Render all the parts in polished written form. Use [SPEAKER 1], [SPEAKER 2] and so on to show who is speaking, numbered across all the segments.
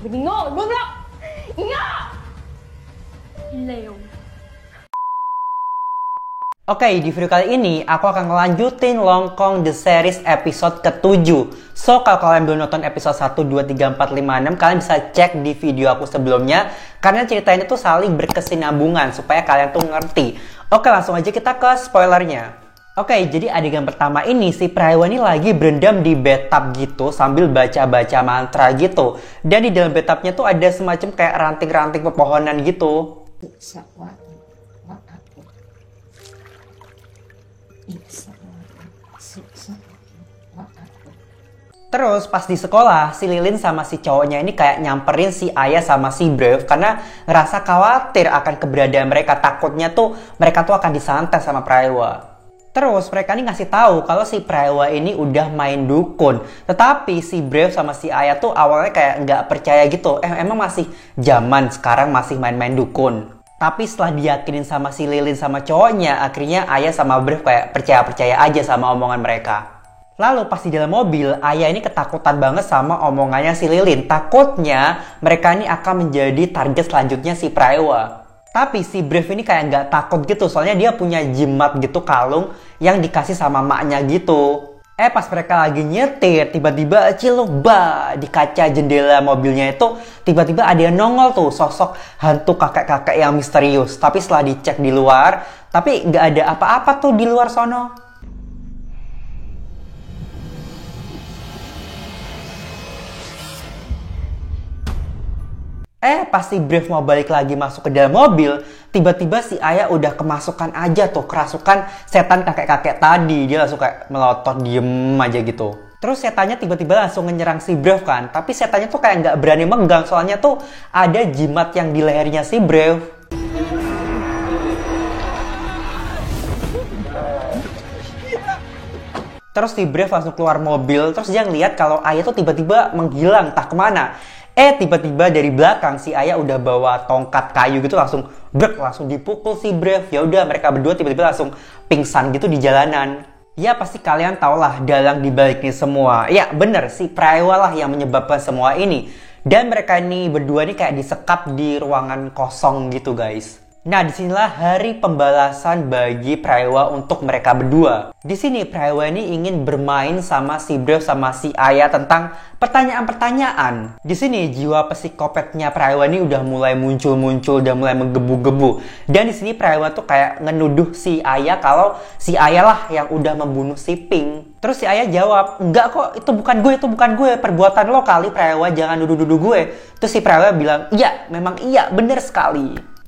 [SPEAKER 1] Đừng ngô, bơm lắm. Ngô. Leo.
[SPEAKER 2] Oke, di video kali ini aku akan ngelanjutin Longkong The Series episode ke-7. So, kalau kalian belum nonton episode 1, 2, 3, 4, 5, 6, kalian bisa cek di video aku sebelumnya. Karena ceritanya tuh saling berkesinambungan supaya kalian tuh ngerti. Oke, langsung aja kita ke spoilernya. Oke, jadi adegan pertama ini si Praewa ini lagi berendam di bathtub gitu sambil baca-baca mantra gitu. Dan di dalam bathtubnya tuh ada semacam kayak ranting-ranting pepohonan gitu. Terus pas di sekolah, si Lilin sama si cowoknya ini kayak nyamperin si Ayah sama si Brave karena ngerasa khawatir akan keberadaan mereka. Takutnya tuh mereka tuh akan disantet sama Praewa. Terus mereka ini ngasih tahu kalau si Praewa ini udah main dukun. Tetapi si Brave sama si Ayah tuh awalnya kayak nggak percaya gitu. Emang masih zaman sekarang masih main-main dukun. Tapi setelah diyakinin sama si Lilin sama cowoknya, akhirnya Ayah sama Brave kayak percaya-percaya aja sama omongan mereka. Lalu pas di dalam mobil, Ayah ini ketakutan banget sama omongannya si Lilin. Takutnya mereka ini akan menjadi target selanjutnya si Praewa. Tapi si Brave ini kayak nggak takut gitu, soalnya dia punya jimat gitu kalung yang dikasih sama maknya gitu. Pas mereka lagi nyetir, tiba-tiba ciluba di kaca jendela mobilnya itu tiba-tiba ada yang nongol tuh, sosok hantu kakek-kakek yang misterius. Tapi setelah dicek di luar, tapi nggak ada apa-apa tuh di luar sono. Pas si Brave mau balik lagi masuk ke dalam mobil, tiba-tiba si Ayah udah kemasukan aja tuh, kerasukan setan kakek-kakek tadi. Dia langsung kayak melotot diem aja gitu. Terus setannya tiba-tiba langsung menyerang si Brave kan. Tapi setannya tuh kayak nggak berani megang, soalnya tuh ada jimat yang di lehernya si Brave. Terus si Brave langsung keluar mobil, terus dia ngeliat kalau Ayah tuh tiba-tiba menghilang, entah kemana. Tiba-tiba dari belakang si Ayah udah bawa tongkat kayu gitu, langsung dipukul si Brave. Ya udah, mereka berdua tiba-tiba langsung pingsan gitu di jalanan. Ya pasti kalian tau lah dalang dibalik ini semua. Ya bener, si Praewa lah yang menyebabkan semua ini. Dan mereka ini berdua nih kayak disekap di ruangan kosong gitu guys. Nah, disinilah hari pembalasan bagi Praewa untuk mereka berdua. Di sini Praewa ini ingin bermain sama si Brave sama si Ayah tentang pertanyaan-pertanyaan. Di sini jiwa psikopatnya Praewa ini udah mulai muncul-muncul, udah mulai menggebu-gebu. Dan di sini Praewa tuh kayak ngenuduh si Ayah kalau si Ayah lah yang udah membunuh si Pink. Terus si Ayah jawab, enggak kok, itu bukan gue, perbuatan lo kali Praewa, jangan nuduh-nuduh gue. Terus si Praewa bilang, iya, memang iya, bener sekali.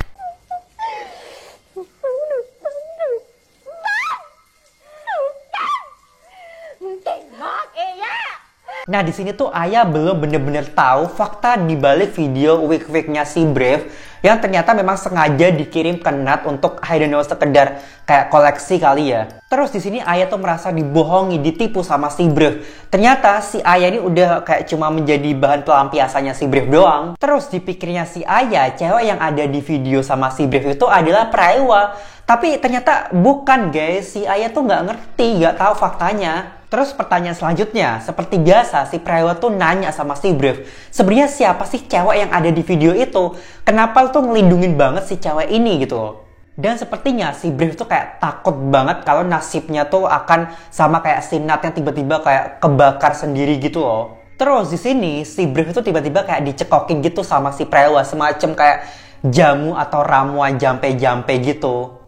[SPEAKER 2] Nah, di sini tuh Ayah belum bener-bener tahu fakta di balik video wig-wignya si Brave yang ternyata memang sengaja dikirim ke Nat untuk I don't know, sekedar kayak koleksi kali ya. Terus di sini Ayah tuh merasa dibohongi, ditipu sama si Brave. Ternyata si Ayah ini udah kayak cuma menjadi bahan pelampiasannya si Brave doang. Terus dipikirnya si Ayah, cewek yang ada di video sama si Brave itu adalah Praewa. Tapi ternyata bukan guys, si Ayah tuh nggak ngerti, nggak tahu faktanya. Terus pertanyaan selanjutnya, seperti biasa si Praewa tuh nanya sama si Brave, sebenarnya siapa sih cewek yang ada di video itu? Kenapa tuh ngelindungin banget si cewek ini gitu loh? Dan sepertinya si Brave tuh kayak takut banget kalau nasibnya tuh akan sama kayak si Nat yang tiba-tiba kayak kebakar sendiri gitu loh. Terus di sini si Brave tuh tiba-tiba kayak dicekokin gitu sama si Praewa, semacam kayak jamu atau ramuan jampe-jampe gitu.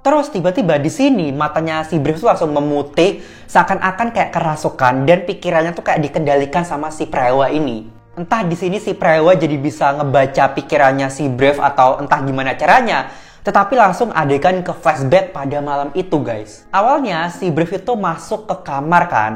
[SPEAKER 2] Terus tiba-tiba di sini matanya si Brave tuh langsung memutih, seakan-akan kayak kerasukan dan pikirannya tuh kayak dikendalikan sama si Praewa ini. Entah di sini si Praewa jadi bisa ngebaca pikirannya si Brave atau entah gimana caranya. Tetapi langsung adegan ke flashback pada malam itu guys. Awalnya si Brave itu masuk ke kamar kan.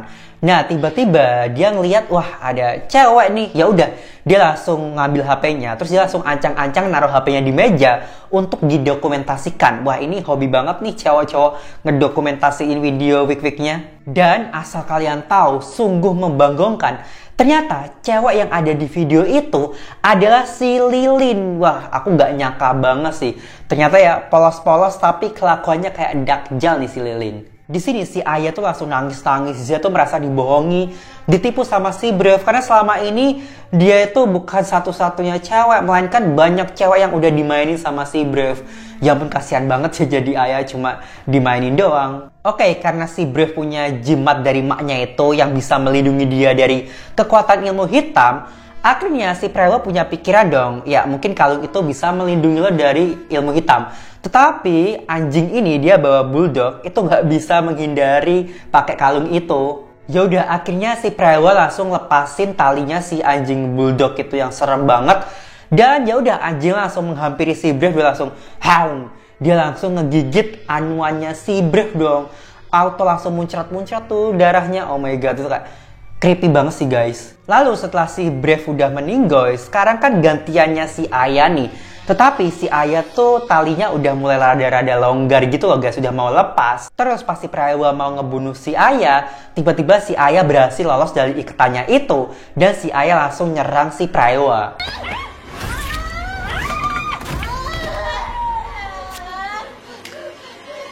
[SPEAKER 2] Nah tiba-tiba dia ngeliat, wah ada cewek nih. Ya udah, dia langsung ngambil HP-nya. Terus dia langsung ancang-ancang naruh HP-nya di meja untuk didokumentasikan. Wah ini hobi banget nih cowok-cowok ngedokumentasiin video wig-wignya. Dan asal kalian tahu, sungguh membanggongkan. Ternyata cewek yang ada di video itu adalah si Lilin. Wah, aku nggak nyangka banget sih. Ternyata ya polos-polos tapi kelakuannya kayak dakjal nih si Lilin. Di sini si Aya tuh langsung nangis-nangis. Dia tuh merasa dibohongi, ditipu sama si Brave. Karena selama ini dia itu bukan satu-satunya cewek, melainkan banyak cewek yang udah dimainin sama si Brave. Ya ampun, kasihan banget sih jadi Aya cuma dimainin doang. Oke, karena si Brave punya jimat dari maknya itu yang bisa melindungi dia dari kekuatan ilmu hitam, akhirnya si Prewa punya pikiran dong, ya mungkin kalung itu bisa melindungi lo dari ilmu hitam. Tetapi anjing ini dia bawa bulldog, itu nggak bisa menghindari pakai kalung itu. Ya udah, akhirnya si Prewa langsung lepasin talinya si anjing bulldog itu yang serem banget. Dan ya udah, anjing langsung menghampiri si Brave, dia langsung hound. Dia langsung ngegigit anuannya si Brave dong. Auto langsung muncrat-muncrat tuh darahnya. Oh my god, itu kayak creepy banget sih guys. Lalu setelah si Brave udah meninggal, sekarang kan gantiannya si Aya nih. Tetapi si Aya tuh talinya udah mulai rada-rada longgar gitu loh guys, udah mau lepas. Terus pas si Prewa mau ngebunuh si Aya, tiba-tiba si Aya berhasil lolos dari ikatannya itu. Dan si Aya langsung nyerang si Prewa.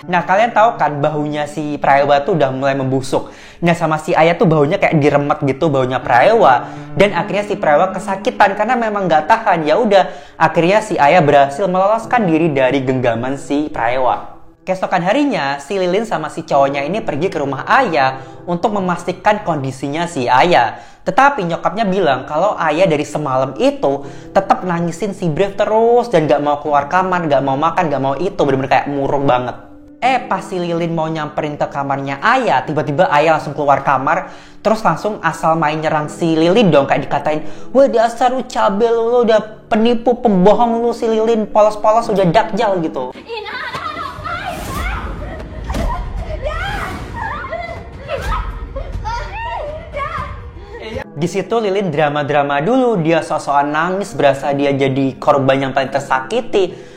[SPEAKER 2] Nah, kalian tahu kan bahunya si Prewa tuh udah mulai membusuk. Nah, sama si Aya tuh baunya kayak diremet gitu, baunya Prewa. Dan akhirnya si Prewa kesakitan karena memang nggak tahan. Ya udah, akhirnya si Aya berhasil meloloskan diri dari genggaman si Prewa. Keesokan harinya, si Lilin sama si cowoknya ini pergi ke rumah Aya untuk memastikan kondisinya si Aya. Tetapi nyokapnya bilang kalau Aya dari semalam itu tetap nangisin si Brave terus dan gak mau keluar kamar, gak mau makan, gak mau itu, bener-bener kayak murung banget. Pas si Lilin mau nyamperin ke kamarnya Aya, tiba-tiba Aya langsung keluar kamar, terus langsung asal main nyerang si Lilin dong, kayak dikatain, wah dasar lu cabe lu udah penipu, pembohong lu si Lilin, polos-polos udah dakjal gitu. Di situ Lilin drama-drama dulu, dia sok-sokan nangis, berasa dia jadi korban yang paling tersakiti.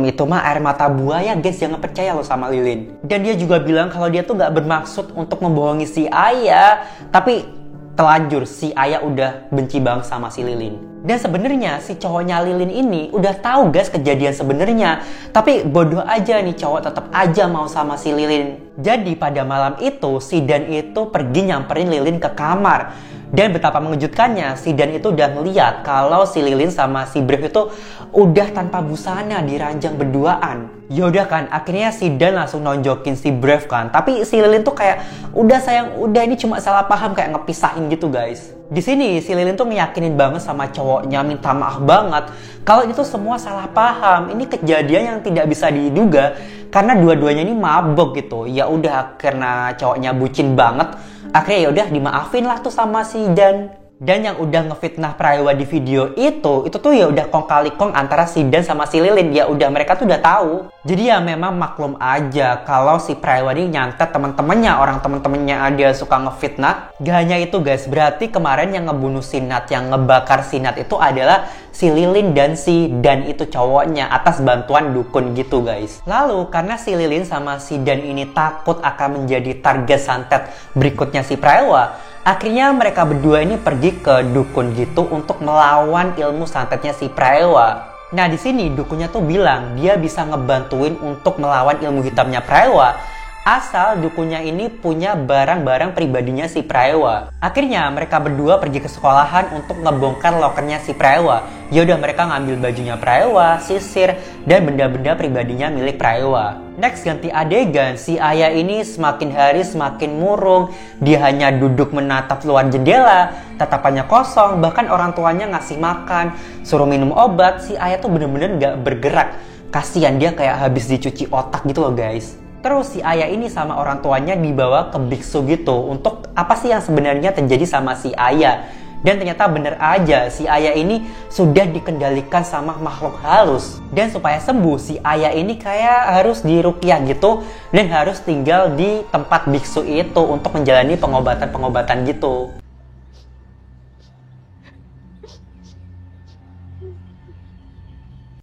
[SPEAKER 2] Itu mah air mata buaya guys, jangan percaya lo sama Lilin. Dan dia juga bilang kalau dia tuh gak bermaksud untuk membohongi si Aya, tapi telanjur si Aya udah benci banget sama si Lilin. Dan sebenarnya si cowoknya Lilin ini udah tahu guys kejadian sebenarnya, tapi bodoh aja nih cowok tetap aja mau sama si Lilin. Jadi pada malam itu si Dan itu pergi nyamperin Lilin ke kamar. Dan betapa mengejutkannya, si Dan itu udah ngeliat kalau si Lilin sama si Brave itu udah tanpa busana di ranjang berduaan. Yaudah kan, akhirnya si Dan langsung nonjokin si Brave kan. Tapi si Lilin tuh kayak, udah sayang, udah ini cuma salah paham, kayak ngepisahin gitu guys. Di sini si Lilin tuh ngeyakinin banget sama cowoknya, minta maaf banget kalau itu semua salah paham. Ini kejadian yang tidak bisa diduga karena dua-duanya ini mabok gitu. Ya udah, karena cowoknya bucin banget, akhirnya ya udah dimaafin lah tuh sama si Dan. Dan yang udah ngefitnah Prewa di video itu tuh ya udah kong kali kong antara si Dan sama si Lilin. Ya udah, mereka tuh udah tahu. Jadi ya memang maklum aja kalau si Prewa ini nyantet teman-temannya, orang teman-temannya dia suka ngefitnah. Gak hanya itu guys, berarti kemarin yang ngebunuh Sinat, yang ngebakar Sinat itu adalah si Lilin dan si Dan itu cowoknya atas bantuan dukun gitu guys. Lalu karena si Lilin sama si Dan ini takut akan menjadi target santet berikutnya si Prewa, akhirnya mereka berdua ini pergi ke dukun gitu untuk melawan ilmu santetnya si Prewa. Nah di sini dukunnya tuh bilang dia bisa ngebantuin untuk melawan ilmu hitamnya Prewa, asal dukunnya ini punya barang-barang pribadinya si Prewa. Akhirnya mereka berdua pergi ke sekolahan untuk ngebongkar lokernya si Prewa. Yaudah, mereka ngambil bajunya Prewa, sisir, dan benda-benda pribadinya milik Prewa. Next ganti adegan, si Aya ini semakin hari semakin murung. Dia hanya duduk menatap luar jendela, tatapannya kosong, bahkan orang tuanya ngasih makan, suruh minum obat, si Aya tuh bener-bener gak bergerak. Kasian, dia kayak habis dicuci otak gitu loh guys. Terus si Aya ini sama orang tuanya dibawa ke biksu gitu untuk apa sih yang sebenarnya terjadi sama si Aya. Dan ternyata bener aja, si Aya ini sudah dikendalikan sama makhluk halus. Dan supaya sembuh, si Aya ini kayak harus diruqyah gitu dan harus tinggal di tempat biksu itu untuk menjalani pengobatan-pengobatan gitu.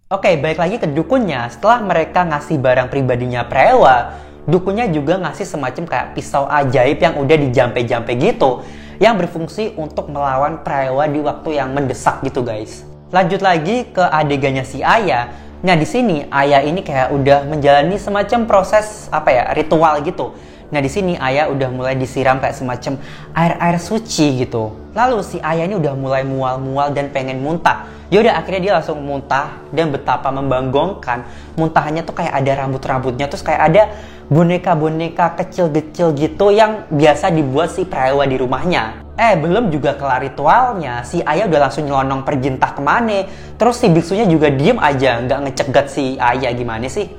[SPEAKER 2] Oke, balik lagi ke dukunnya. Setelah mereka ngasih barang pribadinya Prewa, dukunnya juga ngasih semacam kayak pisau ajaib yang udah dijampe-jampe gitu, yang berfungsi untuk melawan Prewa di waktu yang mendesak gitu guys. Lanjut lagi ke adegannya si Aya. Nah di sini Aya ini kayak udah menjalani semacam proses ritual gitu. Nah di sini Ayah udah mulai disiram kayak semacam air-air suci gitu. Lalu si Ayah ini udah mulai mual-mual dan pengen muntah. Yaudah akhirnya dia langsung muntah dan betapa membanggongkan. Muntahannya tuh kayak ada rambut-rambutnya, terus kayak ada boneka-boneka kecil-kecil gitu yang biasa dibuat si Prewa di rumahnya. Belum juga kelar ritualnya, si Ayah udah langsung nyelonong pergi entah kemana. Terus si biksunya juga diem aja, nggak ngecegat si Ayah. Gimana sih?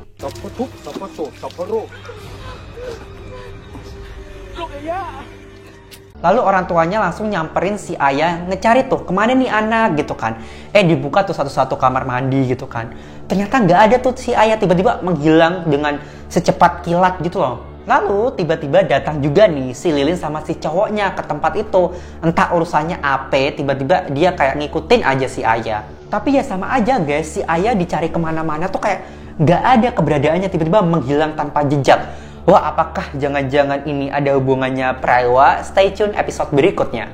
[SPEAKER 2] Lalu orang tuanya langsung nyamperin si Ayah, ngecari tuh kemana nih anak gitu kan. Dibuka tuh satu-satu kamar mandi gitu kan. Ternyata nggak ada tuh si Ayah, tiba-tiba menghilang dengan secepat kilat gitu loh. Lalu tiba-tiba datang juga nih si Lilin sama si cowoknya ke tempat itu. Entah urusannya apa, tiba-tiba dia kayak ngikutin aja si Ayah. Tapi ya sama aja guys, si Ayah dicari kemana-mana tuh kayak nggak ada keberadaannya, tiba-tiba menghilang tanpa jejak. Wah, apakah jangan-jangan ini ada hubungannya Prewa? Stay tune episode berikutnya.